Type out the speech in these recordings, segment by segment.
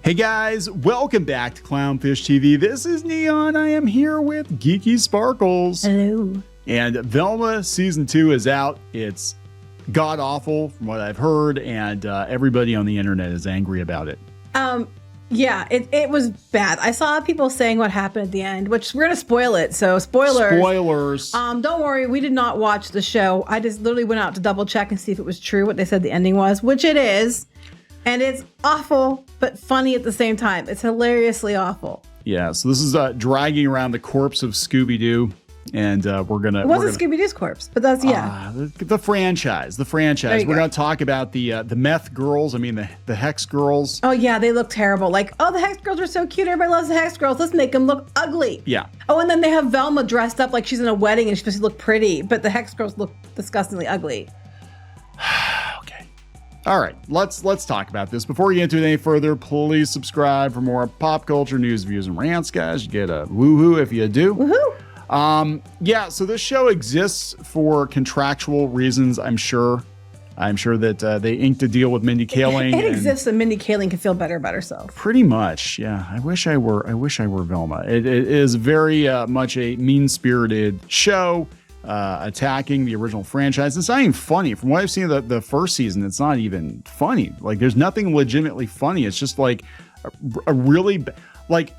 Hey guys, welcome back to Clownfish TV. This is Kneon. I am here with Geeky Sparkles. Hello. And Velma season 2 is out. It's god awful from what I've heard, and everybody on the internet is angry about it. Yeah, it was bad. I saw people saying what happened at the end, which we're gonna spoil it. So spoilers. Spoilers. Don't worry, we did not watch the show. I just literally went out to double check and see if it was true what they said the ending was, which it is. And it's awful, but funny at the same time. It's hilariously awful. Yeah, so this is dragging around the corpse of Scooby-Doo, and we're gonna. It wasn't Scooby-Doo's corpse, but that's the franchise. The franchise. We're gonna talk about the Meth Girls. I mean the Hex Girls. Oh yeah, they look terrible. Like, oh, the Hex Girls are so cute. Everybody loves the Hex Girls. Let's make them look ugly. Yeah. Oh, and then they have Velma dressed up like she's in a wedding and she's supposed to look pretty, but the Hex Girls look disgustingly ugly. All right, let's talk about this. Before we get into it any further, please subscribe for more pop culture news, views, and rants, guys. You get a woohoo if you do. Woohoo! Yeah, so this show exists for contractual reasons, I'm sure. I'm sure that they inked a deal with Mindy Kaling. It exists so Mindy Kaling can feel better about herself. Pretty much, yeah. I wish I were Velma. It is very much a mean-spirited show. Attacking the original franchise. It's not even funny. From what I've seen of the first season, it's not even funny. Like, there's nothing legitimately funny. It's just like a really, like,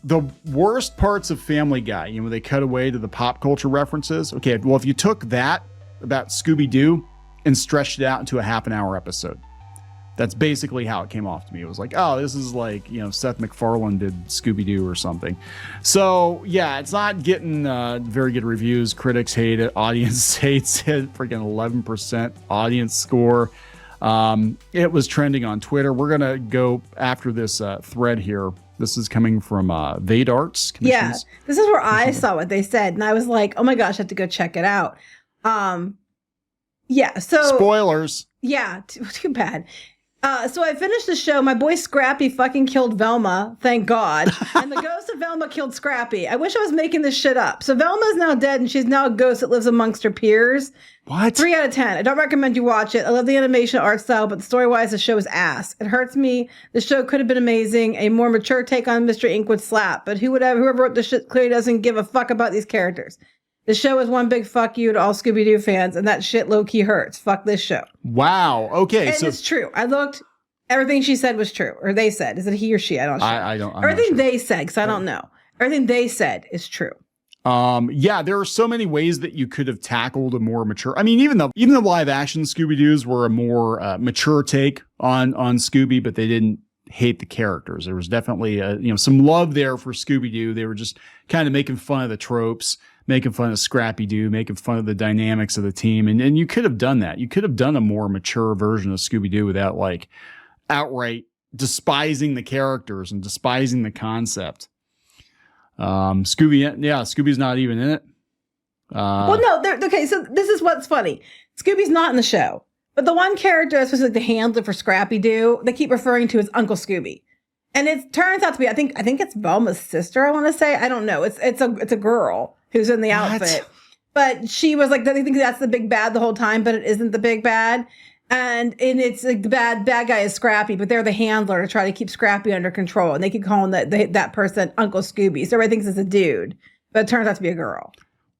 the worst parts of Family Guy, you know, they cut away to the pop culture references. Okay, well, if you took that about Scooby-Doo and stretched it out into a half-an-hour episode, that's basically how it came off to me. It was like, oh, this is like, you know, Seth MacFarlane did Scooby-Doo or something. So, yeah, it's not getting very good reviews. Critics hate it. Audience hates it. Freaking 11% audience score. It was trending on Twitter. We're going to go after this thread here. This is coming from Vadarts. Yeah, this is where I saw what they said. And I was like, oh my gosh, I have to go check it out. Yeah, so... Spoilers. Yeah, too bad. So I finished the show. My boy Scrappy fucking killed Velma, thank God. And the ghost of Velma killed Scrappy. I wish I was making this shit up. So Velma's now dead and she's now a ghost that lives amongst her peers. What? 3 out of 10. I don't recommend you watch it. I love the animation art style, but story-wise, the show is ass. It hurts me. The show could have been amazing. A more mature take on Mr. Ink would slap. But whoever wrote this shit clearly doesn't give a fuck about these characters. The show is one big fuck you to all Scooby-Doo fans, and that shit low-key hurts. Fuck this show. Wow. Okay. And so it's true. I looked. Everything she said was true. Or they said. Is it he or she? I don't know. I don't. Everything they said, because I don't know. Everything they said is true. Yeah, there are so many ways that you could have tackled a more mature. I mean, even the live action Scooby-Doos were a more mature take on Scooby, but they didn't hate the characters. There was definitely some love there for Scooby-Doo. They were just kind of making fun of the tropes, making fun of Scrappy-Doo, making fun of the dynamics of the team. And you could have done that. You could have done a more mature version of Scooby-Doo without like outright despising the characters and despising the concept. Scooby's not even in it. Well, no, okay, so this is what's funny. Scooby's not in the show. But the one character that's supposed to be like the handler for Scrappy-Doo, they keep referring to as Uncle Scooby. And it turns out to be, I think it's Velma's sister, I want to say. I don't know. It's a girl who's in the outfit. But she was like, they think that's the big bad the whole time, but it isn't the big bad. And it's like the bad guy is Scrappy, but they're the handler to try to keep Scrappy under control. And they keep calling that person Uncle Scooby. So everybody thinks it's a dude, but it turns out to be a girl.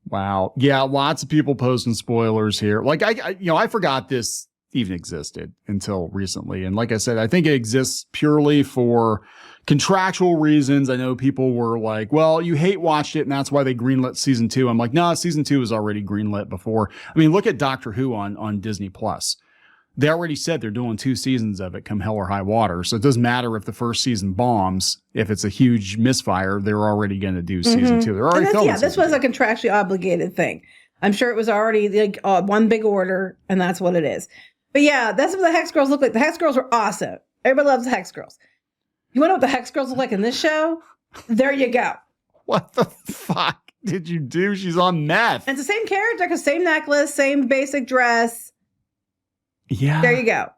Wow. Yeah, lots of people posting spoilers here. Like I forgot this even existed until recently. And like I said, I think it exists purely for contractual reasons. I know people were like, well, you hate watched it and that's why they greenlit season 2. I'm like, no, season 2 was already greenlit before. I mean, look at Doctor Who on Disney Plus. They already said they're doing 2 seasons of it come hell or high water. So it doesn't matter if the first season bombs. If it's a huge misfire, they're already going to do season 2. They're already filming. Yeah, this was a contractually obligated thing. I'm sure it was already like one big order, and that's what it is. But yeah, that's what the Hex Girls look like. The Hex Girls were awesome. Everybody loves the Hex Girls. You want to know what the Hex Girls look like in this show? There you go. What the fuck did you do? She's on meth. And it's the same character, because same necklace, same basic dress. Yeah. There you go.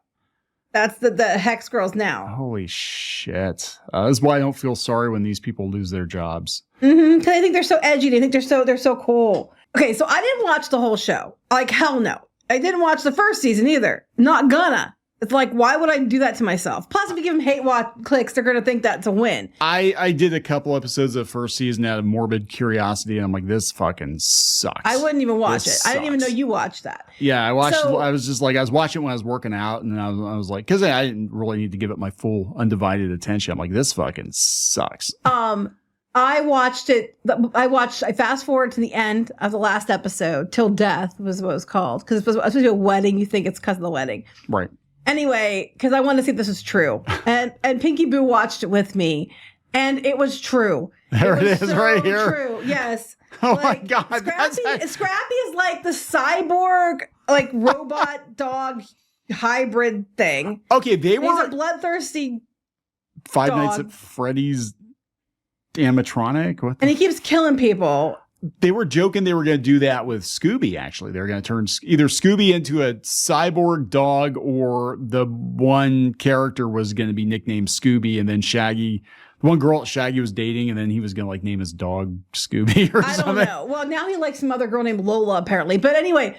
That's the Hex Girls now. Holy shit. That's why I don't feel sorry when these people lose their jobs. Because I think they're so edgy. They think they're so cool. Okay, so I didn't watch the whole show. Like, hell no. I didn't watch the first season either. Not gonna. It's like, why would I do that to myself? Plus, if you give them hate watch clicks, they're going to think that's a win. I did a couple episodes of the first season out of morbid curiosity, and I'm like, this fucking sucks. I wouldn't even watch it. I didn't even know you watched that. Yeah, I watched. I was just like, I was watching it when I was working out, and I was like, because I didn't really need to give it my full undivided attention. I'm like, this fucking sucks. I watched it. I fast forward to the end of the last episode. Till Death was what it was called, because it was supposed to be a wedding. You think it's because of the wedding, right? Anyway, because I wanted to see if this was true. And Pinky Boo watched it with me, and it was true. There it is, so right here. True, yes. Oh my God. Scrappy is like the cyborg, like robot dog hybrid thing. Okay, He's a bloodthirsty Five dog. Nights at Freddy's animatronic. And he keeps killing people. They were joking they were going to do that with Scooby, actually. They were going to turn either Scooby into a cyborg dog, or the one character was going to be nicknamed Scooby, and then Shaggy, the one girl that Shaggy was dating, and then he was going to like name his dog Scooby or something. I don't know. Well, now he likes some other girl named Lola, apparently. But anyway,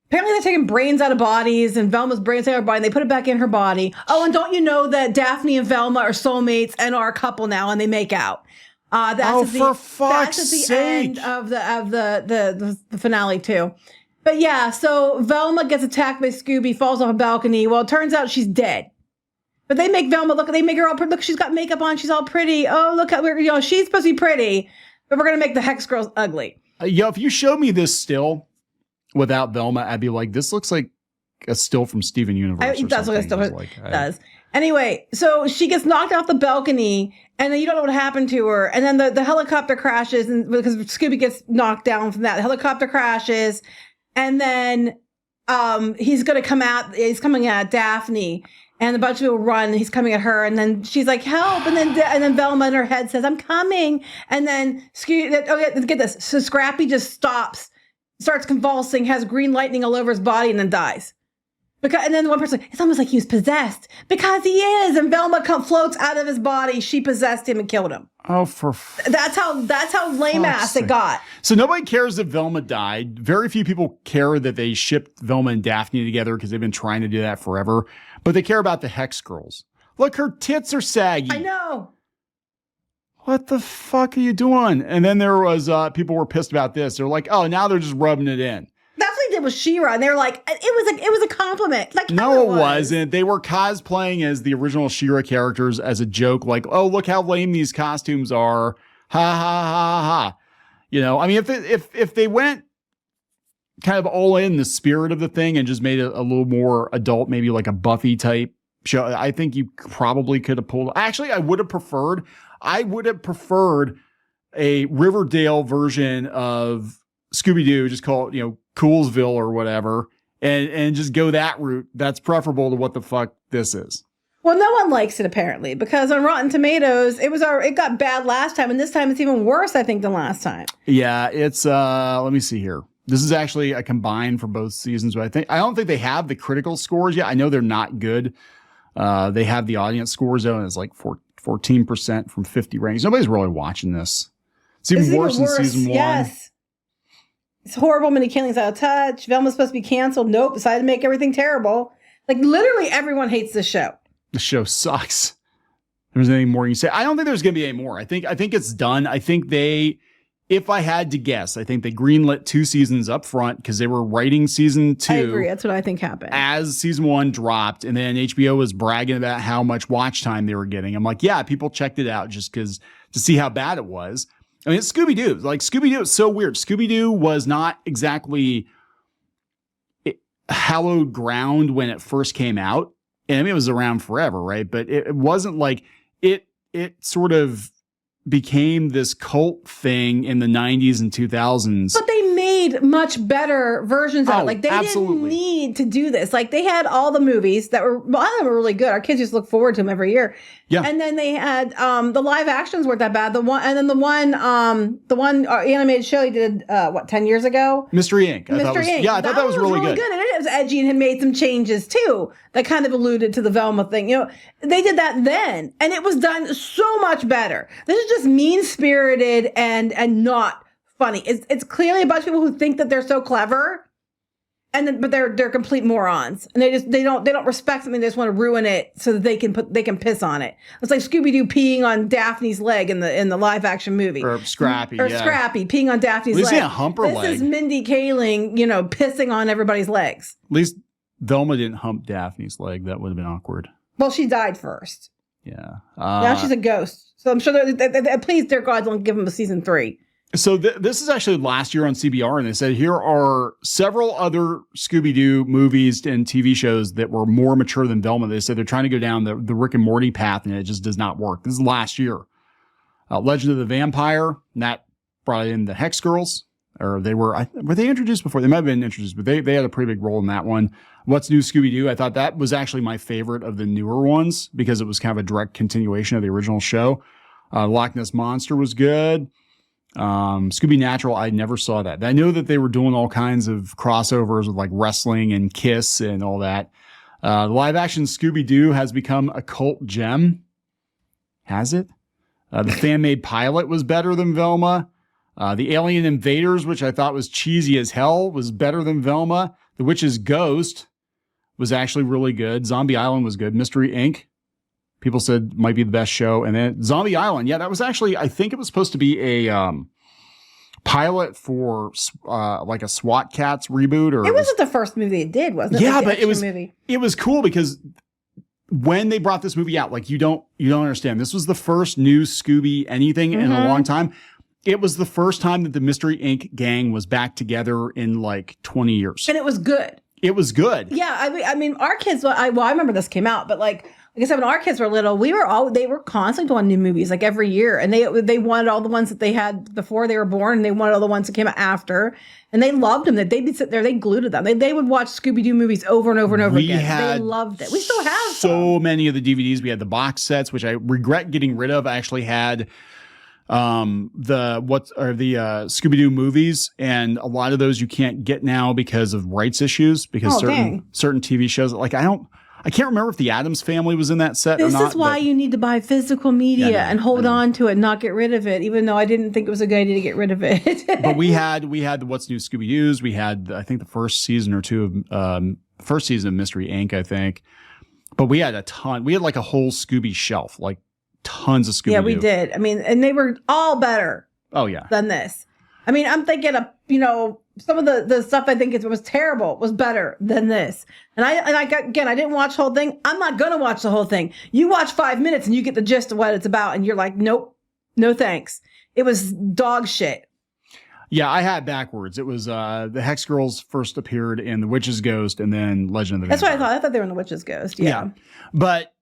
apparently they're taking brains out of bodies, and Velma's brains out of her body, and they put it back in her body. Oh, and don't you know that Daphne and Velma are soulmates and are a couple now, and they make out. That's for fuck's that's at the sake. end of the finale too. But yeah, so Velma gets attacked by Scooby, falls off a balcony. Well, it turns out she's dead. But they make Velma they make her all pretty. Look, she's got makeup on. She's all pretty. Oh, look how she's supposed to be pretty, but we're gonna make the Hex Girls ugly. If you showed me this still without Velma, I'd be like, this looks like a still from Steven Universe. It does look like a does. Anyway, so she gets knocked off the balcony, and then you don't know what happened to her. And then the helicopter crashes, and because Scooby gets knocked down from that, the helicopter crashes, and then he's coming at Daphne, and a bunch of people run, and he's coming at her, and then she's like, help, and then Velma in her head says, I'm coming, and then Scooby, get this, so Scrappy just stops, starts convulsing, has green lightning all over his body, and then dies. And then one person, it's almost like he was possessed, because he is. And Velma floats out of his body. She possessed him and killed him. Oh, that's how lame ass it got. So nobody cares that Velma died. Very few people care that they shipped Velma and Daphne together, because they've been trying to do that forever. But they care about the Hex Girls. Look, her tits are saggy. I know. What the fuck are you doing? And then there was people were pissed about this. They're like, oh, now they're just rubbing it in. That's what they did with She-Ra, and they were like, it was a compliment. Like, no, it wasn't. They were cosplaying as the original She-Ra characters as a joke, like, oh, look how lame these costumes are. Ha ha ha ha. I mean, if they went kind of all in the spirit of the thing and just made it a little more adult, maybe like a Buffy type show, I think you probably could have pulled. Actually, I would have preferred a Riverdale version of Scooby-Doo, just call it, Coolsville or whatever, and just go that route. That's preferable to what the fuck this is. Well, no one likes it apparently, because on Rotten Tomatoes, it got bad last time, and this time it's even worse, I think, than last time. Yeah, it's let me see here. This is actually a combined for both seasons, but I don't think they have the critical scores yet. I know they're not good. They have the audience scores though, and it's like 14% from 50 ratings. Nobody's really watching this. It's even worse than season 1. Yes. It's horrible. Many killings out of touch. Velma's supposed to be canceled. Nope. Decided to make everything terrible. Like, literally everyone hates this show. The show sucks. There's anything more you can say? I don't think there's going to be any more. I think it's done. I think if I had to guess, I think they greenlit 2 seasons up front because they were writing season 2. I agree. That's what I think happened. As season 1 dropped, and then HBO was bragging about how much watch time they were getting. I'm like, yeah, people checked it out just to see how bad it was. I mean, it's Scooby-Doo. Like, Scooby-Doo is so weird. Scooby-Doo was not exactly hallowed ground when it first came out. And I mean, it was around forever, right? But it wasn't like it sort of became this cult thing in the 90s and 2000s. But they made much better versions of it. Like, they absolutely. didn't need to do this. Like, they had all the movies that were, a lot of them were really good. Our kids just look forward to them every year. Yeah. And then they had the live actions weren't that bad. The one animated show he did 10 years ago? Mystery Inc. I thought that was really good. And it was edgy and had made some changes too that kind of alluded to the Velma thing. They did that then, and it was done so much better. This is just mean-spirited and not funny. It's clearly a bunch of people who think that they're so clever, but they're complete morons, and they don't respect something. They just want to ruin it so that they can piss on it. It's like Scooby-Doo peeing on Daphne's leg in the live action movie, or Scrappy, Scrappy peeing on Daphne's leg. At least he had a hump her leg. This is Mindy Kaling, pissing on everybody's legs. At least Velma didn't hump Daphne's leg. That would have been awkward. Well, she died first. Yeah. Now she's a ghost. So I'm sure please, dear God, don't give them a season 3. So this is actually last year on CBR, and they said here are several other Scooby-Doo movies and TV shows that were more mature than Velma. They said they're trying to go down the Rick and Morty path, and it just does not work. This is last year. Legend of the Vampire, and that brought in the Hex Girls, or were they introduced before? They might have been introduced, but they had a pretty big role in that one. What's New Scooby-Doo? I thought that was actually my favorite of the newer ones because it was kind of a direct continuation of the original show. Loch Ness Monster was good. Scooby Natural, I never saw that. I know that they were doing all kinds of crossovers with like wrestling and Kiss and all that. The live action Scooby-Doo has become a cult gem. Has it? The fan made pilot was better than Velma. The Alien Invaders, which I thought was cheesy as hell, was better than Velma. The Witch's Ghost was actually really good. Zombie Island was good. Mystery Inc. People said might be the best show. And then Zombie Island. Yeah, that was actually, I think it was supposed to be a pilot for like a SWAT Cats reboot. Or it wasn't the first movie it did, wasn't it? Yeah, like but it was cool because when they brought this movie out, like you don't understand. This was the first new Scooby anything in a long time. It was the first time that the Mystery Inc. gang was back together in like 20 years. And it was good. It was good. Yeah, I mean, our kids, I remember this came out, but like I said, when our kids were little, they were constantly doing new movies like every year. And they wanted all the ones that they had before they were born, and they wanted all the ones that came out after. And they loved them. They'd be sitting there, they glued to them. They would watch Scooby-Doo movies over and over and over again. They loved it. We still have so many of the DVDs. We had the box sets, which I regret getting rid of. I actually had the Scooby-Doo movies, and a lot of those you can't get now because of rights issues, because certain TV shows, like I can't remember if the Addams Family was in that set or not. This is why you need to buy physical media and hold on to it and not get rid of it, even though I didn't think it was a good idea to get rid of it. But we had the What's New Scooby-Doo's. We had, I think, the first season or two of Mystery Inc., I think. But we had a ton. We had like a whole Scooby shelf, like tons of Scooby-Doo. Yeah, we did. I mean, and they were all better. Oh, yeah. Than this. I mean, I'm thinking of, some of the stuff I think was terrible was better than this. And I didn't watch the whole thing. I'm not going to watch the whole thing. You watch 5 minutes and you get the gist of what it's about. And you're like, nope, no thanks. It was dog shit. Yeah, I had it backwards. It was the Hex Girls first appeared in The Witch's Ghost and then Legend of the Vampire. That's what I thought. I thought they were in The Witch's Ghost. Yeah. But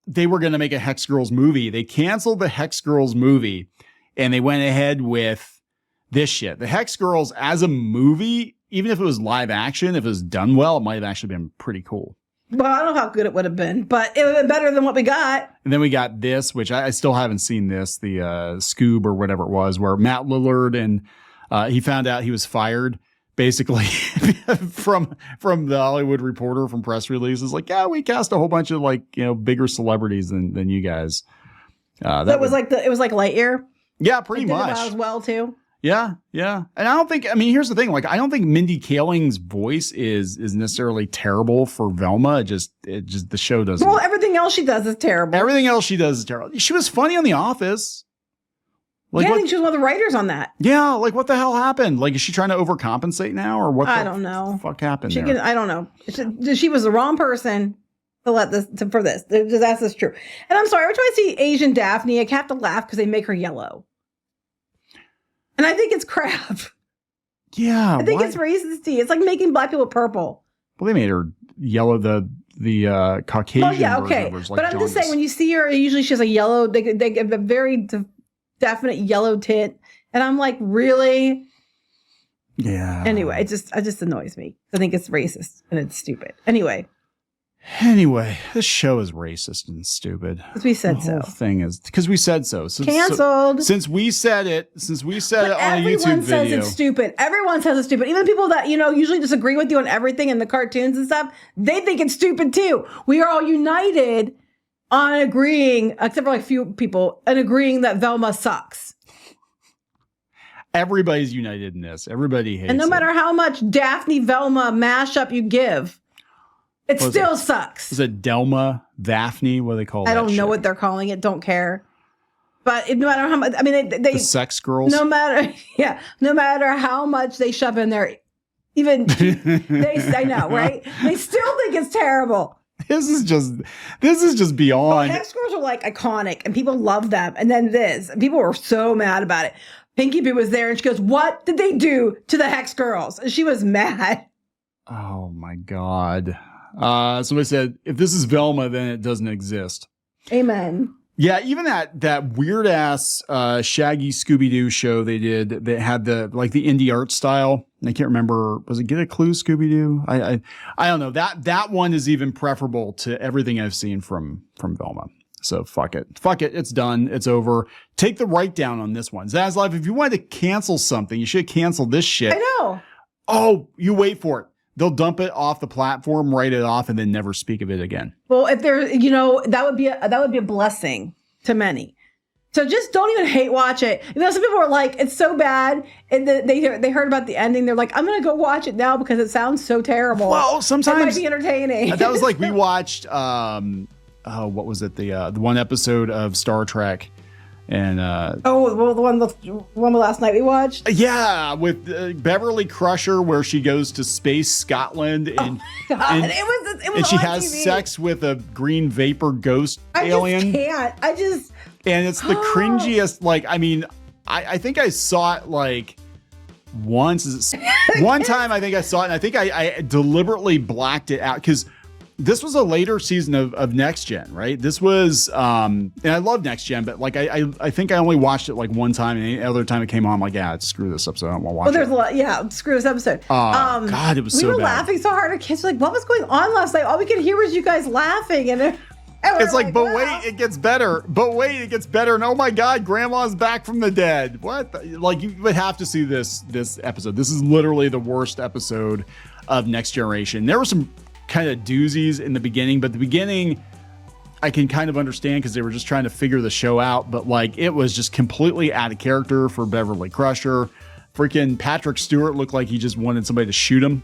they were going to make a Hex Girls movie. They canceled the Hex Girls movie and they went ahead with this shit. The Hex Girls as a movie, even if it was live action, if it was done well, it might have actually been pretty cool. Well, I don't know how good it would have been, but it would have been better than what we got. And then we got this, which I still haven't seen this, the Scoob or whatever it was, where Matt Lillard and he found out he was fired basically from the Hollywood Reporter from press releases. Like, yeah, we cast a whole bunch of bigger celebrities than you guys. It was like Lightyear. Yeah, pretty much. Did it as well too. Yeah. And I don't think, here's the thing. Like, I don't think Mindy Kaling's voice is necessarily terrible for Velma. It just the show doesn't. Well, everything else she does is terrible. Everything else she does is terrible. She was funny on The Office. Like, I think she was one of the writers on that. Yeah, like what the hell happened? Like, is she trying to overcompensate now, or what? I don't know. Fuck happened I don't know. She was the wrong person to let this for this. That's just true. And I'm sorry, every time I see Asian Daphne, I have to laugh because they make her yellow. And I think it's crap. Yeah. I think it's racisty. It's like making black people purple. Well, they made her yellow, the Caucasian version. Yeah, okay. Like but I'm just saying, when you see her, usually she has a yellow, they give a very definite yellow tint. And I'm like, really? Yeah. Anyway, it just annoys me. I think it's racist and it's stupid. Anyway, this show is racist and stupid. Because we said so. The whole thing is because we said so. Canceled. Since we said it on a YouTube video. Everyone says it's stupid. Everyone says it's stupid. Even people that, usually disagree with you on everything in the cartoons and stuff, they think it's stupid too. We are all united on agreeing, except for like a few people, and agreeing that Velma sucks. Everybody's united in this. Everybody hates it. And no matter how much Daphne Velma mashup you give, it still sucks. Is it Delma, Daphne? What do they call it? I don't know what they're calling it. Don't care. But no matter how much, I mean, they the sex girls. No matter how much they shove in there, even I know, right? They still think it's terrible. This is just beyond. Hex Girls are like iconic, and people love them. And then and people were so mad about it. Pinky Boo was there, and she goes, "What did they do to the Hex Girls?" And she was mad. Oh my God! Somebody said, "If this is Velma, then it doesn't exist." Amen. Yeah, even that weird ass Shaggy Scooby Doo show they did that had the indie art style. I can't remember. Was it Get a Clue Scooby Doo? I don't know. That one is even preferable to everything I've seen from Velma. So fuck it. It's done. It's over. Take the write down on this one. Zaz Live, if you wanted to cancel something, you should cancel this shit. I know. Oh, you wait for it. They'll dump it off the platform, write it off, and then never speak of it again. Well, if there, that would be a blessing to many. So just don't even hate watch it. Some people are like, it's so bad, and they heard about the ending. They're like, I'm gonna go watch it now because it sounds so terrible. Well, sometimes it might be entertaining. That was like we watched. What was it? The one episode of Star Trek. And the one last night we watched. Yeah, with Beverly Crusher, where she goes to space Scotland, and it was she on has TV. Sex with a green vapor ghost alien. I just can't. And it's the cringiest. Like, I mean, I think I saw it like once. One time, I think I saw it, and I think I deliberately blacked it out because this was a later season of Next Gen, right? This was, and I love Next Gen, but like I think I only watched it like one time, and any other time it came on, I'm like, yeah, screw this episode. I don't want to watch it. There's a lot, yeah, screw this episode. God, it was so bad. We were laughing so hard. Our kids were like, what was going on last night? All we could hear was you guys laughing, and it's like, but wait, it gets better. But wait, it gets better. And oh my God, Grandma's back from the dead. What? Like, you would have to see this episode. This is literally the worst episode of Next Generation. There were some kind of doozies in the beginning, but the beginning I can kind of understand because they were just trying to figure the show out, but like it was just completely out of character for Beverly Crusher. Freaking Patrick Stewart looked like he just wanted somebody to shoot him.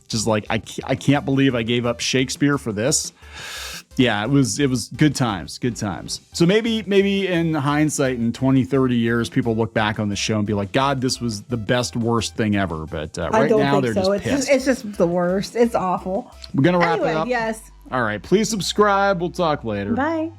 Just like, I can't believe I gave up Shakespeare for this. Yeah, it was good times. So maybe in hindsight, in 20, 30 years, people look back on the show and be like, God, this was the best, worst thing ever. But right now, they're just pissed. It's just the worst. It's awful. We're going to wrap it up. Yes. All right. Please subscribe. We'll talk later. Bye.